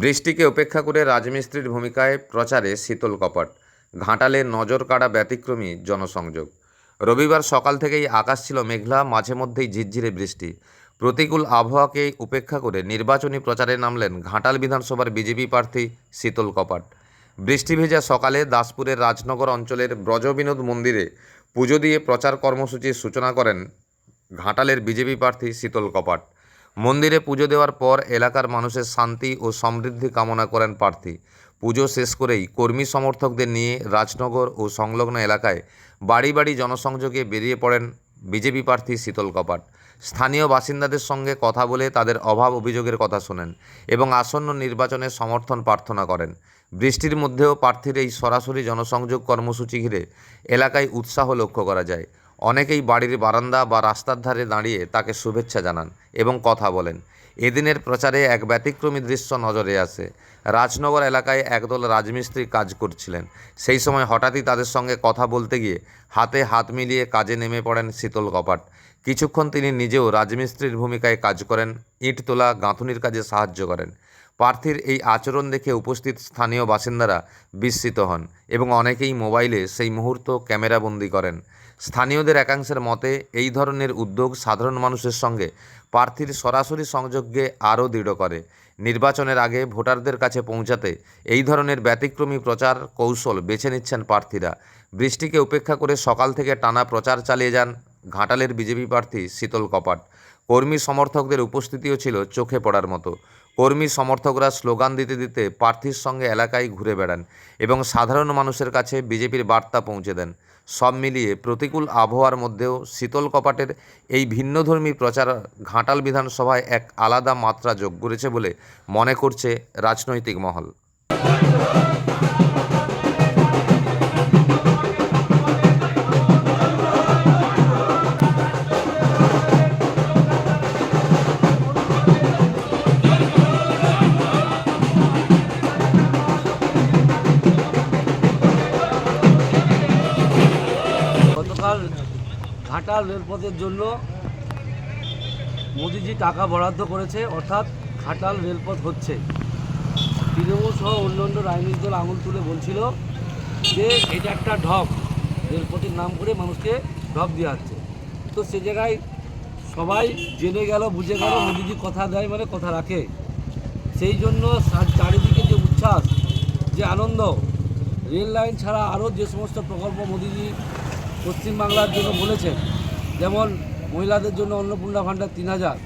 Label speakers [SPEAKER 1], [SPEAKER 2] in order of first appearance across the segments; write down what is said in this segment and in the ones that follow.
[SPEAKER 1] বৃষ্টিকে উপেক্ষা করে রাজমিস্ত্রির ভূমিকায় প্রচারে শীতল কপাট। ঘাটালে নজর কাড়া ব্যতিক্রমী জনসংযোগ। রবিবার সকাল থেকেই আকাশ ছিল মেঘলা, মাঝে মধ্যেই ঝিরঝিরে বৃষ্টি। প্রতিকূল আবহাওয়াকে উপেক্ষা করে নির্বাচনী প্রচারে নামলেন ঘাটাল বিধানসভার বিজেপি প্রার্থী শীতল কপাট। বৃষ্টি ভেজা সকালে দাসপুরের রাজনগর অঞ্চলের ব্রজবিনোদ মন্দিরে পুজো দিয়ে প্রচার কর্মসূচির সূচনা করেন ঘাটালের বিজেপি প্রার্থী শীতল কপাট। মন্দিরে পুজো দেওয়ার পর এলাকার মানুষের শান্তি ও সমৃদ্ধি কামনা করেন প্রার্থী। পুজো শেষ করেই কর্মী সমর্থকদের নিয়ে রাজনগর ও সংলগ্ন এলাকায় বাড়ি বাড়ি জনসংযোগে বেরিয়ে পড়েন বিজেপি প্রার্থী শীতল কপাট। স্থানীয় বাসিন্দাদের সঙ্গে কথা বলে তাদের অভাব অভিযোগের কথা শোনেন এবং আসন্ন নির্বাচনের সমর্থন প্রার্থনা করেন। বৃষ্টির মধ্যেও প্রার্থীর এই সরাসরি জনসংযোগ কর্মসূচি ঘিরে এলাকায় উৎসাহ লক্ষ্য করা যায়। অনেকেই বাড়ির বারান্দা বা রাস্তার ধারে দাঁড়িয়ে তাকে শুভেচ্ছা জানান এবং কথা বলেন। এদিনের প্রচারে এক ব্যতিক্রমী দৃশ্য নজরে আসে। রাজনগর এলাকায় একদল রাজমিস্ত্রি কাজ করছিলেন। সেই সময় হঠাৎই তাদের সঙ্গে কথা বলতে গিয়ে হাতে হাত মিলিয়ে কাজে নেমে পড়েন শীতল কপাট। কিছুক্ষণ তিনি নিজেও রাজমিস্ত্রির ভূমিকায় কাজ করেন, ইট তোলা, গাঁথুনির কাজে সাহায্য করেন। প্রার্থীর এই আচরণ দেখে উপস্থিত স্থানীয় বাসিন্দারা বিস্মিত হন এবং অনেকেই মোবাইলে সেই মুহূর্ত ক্যামেরাবন্দি করেন। স্থানীয়দের একাংশের মতে এই ধরনের উদ্যোগ সাধারণ মানুষের সঙ্গে প্রার্থীর সরাসরি সংযোগকে আরও দৃঢ় করে। নির্বাচনের আগে ভোটারদের কাছে পৌঁছাতে এই ধরনের ব্যতিক্রমী প্রচার কৌশল বেছে নিচ্ছেন প্রার্থীরা। বৃষ্টিকে উপেক্ষা করে সকাল থেকে টানা প্রচার চালিয়ে যান ঘাটালের বিজেপি প্রার্থী শীতল কপাট। কর্মী সমর্থকদের উপস্থিতিও ছিল চোখে পড়ার মতো। কর্মী সমর্থকরা স্লোগান দিতে দিতে প্রার্থীর সঙ্গে এলাকায় ঘুরে বেড়ান এবং সাধারণ মানুষের কাছে বিজেপির বার্তা পৌঁছে দেন। সব মিলিয়ে প্রতিকূল আবহাওয়ার মধ্যেও শীতল কপাটের এই ভিন্নধর্মী প্রচার ঘাটাল বিধানসভায় এক আলাদা মাত্রা যোগ করেছে বলে মনে করছে রাজনৈতিক মহল।
[SPEAKER 2] গতকাল ঘাটাল রেলপথের জন্য মোদিজি টাকা বরাদ্দ করেছে, অর্থাৎ ঘাটাল রেলপথ হচ্ছে। তৃণমূল সহ অন্যান্য রাজনৈতিক দল আঙুল তুলে বলছিল যে এটা একটা ঢপ, রেলপথের নাম করে মানুষকে ঢপ দেওয়া হচ্ছে। তো সে জায়গায় সবাই জেনে গেল, বুঝে গেল মোদিজি কথা দেয় মানে কথা রাখে। সেই জন্য চারিদিকে যে উচ্ছ্বাস, যে আনন্দ, রেল লাইন ছাড়া আরও যে সমস্ত প্রকল্প মোদিজি পশ্চিমবাংলার জন্য বলেছেন, যেমন মহিলাদের জন্য অন্নপূর্ণা ভাণ্ডার 3000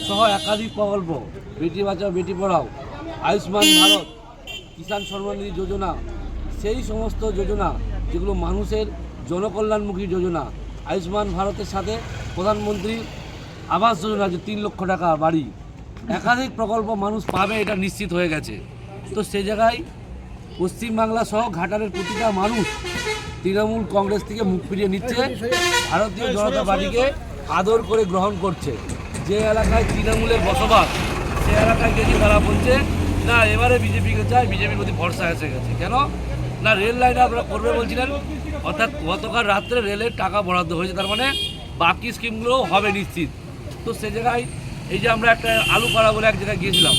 [SPEAKER 2] সহ একাধিক প্রকল্প, বেটি বাঁচাও বেটি পড়াও, আয়ুষ্মান ভারত, কিষাণ সম্মান নিধি যোজনা, সেই সমস্ত যোজনা যেগুলো মানুষের জনকল্যাণমুখী যোজনা। আয়ুষ্মান ভারতের সাথে প্রধানমন্ত্রী আবাস যোজনা, যে 3 লক্ষ টাকা বাড়ি, একাধিক প্রকল্প মানুষ পাবে, এটা নিশ্চিত হয়ে গেছে। তো সে জায়গায় পশ্চিমবাংলা সহ ঘাটালের প্রতিটা মানুষ তৃণমূল কংগ্রেস থেকে মুখ ফিরিয়ে নিচ্ছে, ভারতীয় জনতা পার্টিকে আদর করে গ্রহণ করছে। যে এলাকায় তৃণমূলের বসবাস, সে এলাকায় গেছে তারা বলছে না এবারে বিজেপিকে চাই, বিজেপির প্রতি ভরসা এসে গেছে। কেন না, রেল লাইনে আপনারা করবে বলছিলেন, অর্থাৎ গতকাল রাত্রে রেলের টাকা বরাদ্দ হয়েছে, তার মানে বাকি স্কিমগুলোও হবে নিশ্চিত। তো সে জায়গায় এই যে আমরা একটা আলুপাড়া বলে এক জায়গায় গিয়েছিলাম,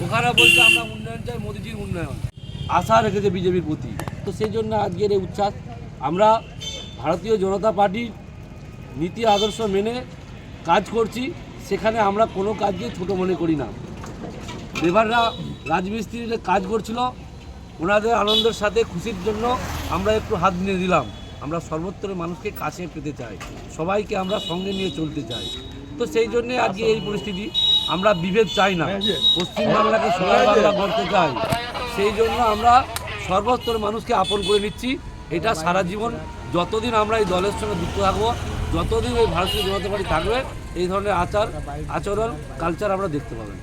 [SPEAKER 2] ওখানে বলছে আমরা উন্নয়ন চাই, মোদিজির উন্নয়ন আশা রেখেছে বিজেপির প্রতি। তো সেই জন্য আজকের এই উচ্ছ্বাস। আমরা ভারতীয় জনতা পার্টির নীতি আদর্শ মেনে কাজ করছি, সেখানে আমরা কোনো কাজকে ছোটো মনে করি না। লেবাররা রাজমিস্ত্রির কাজ করছিল, ওনাদের আনন্দের সাথে খুশির জন্য আমরা একটু হাত নিয়ে দিলাম। আমরা সর্বত্র মানুষকে কাছে পেতে চাই, সবাইকে আমরা সঙ্গে নিয়ে চলতে চাই। তো সেই জন্যে আজকে এই পরিস্থিতি। আমরা বিভেদ চাই না, পশ্চিমবাংলাকে সোনার বাংলা গড়তে চাই। সেই জন্য আমরা সর্বস্তর মানুষকে আপন করে নিচ্ছি। এটা সারা জীবন যতদিন আমরা এই দলের সঙ্গে যুক্ত থাকবো, যতদিন এই ভারতীয় জনতা পার্টি থাকবে, এই ধরনের আচরণ কালচার আমরা দেখতে পাবেন।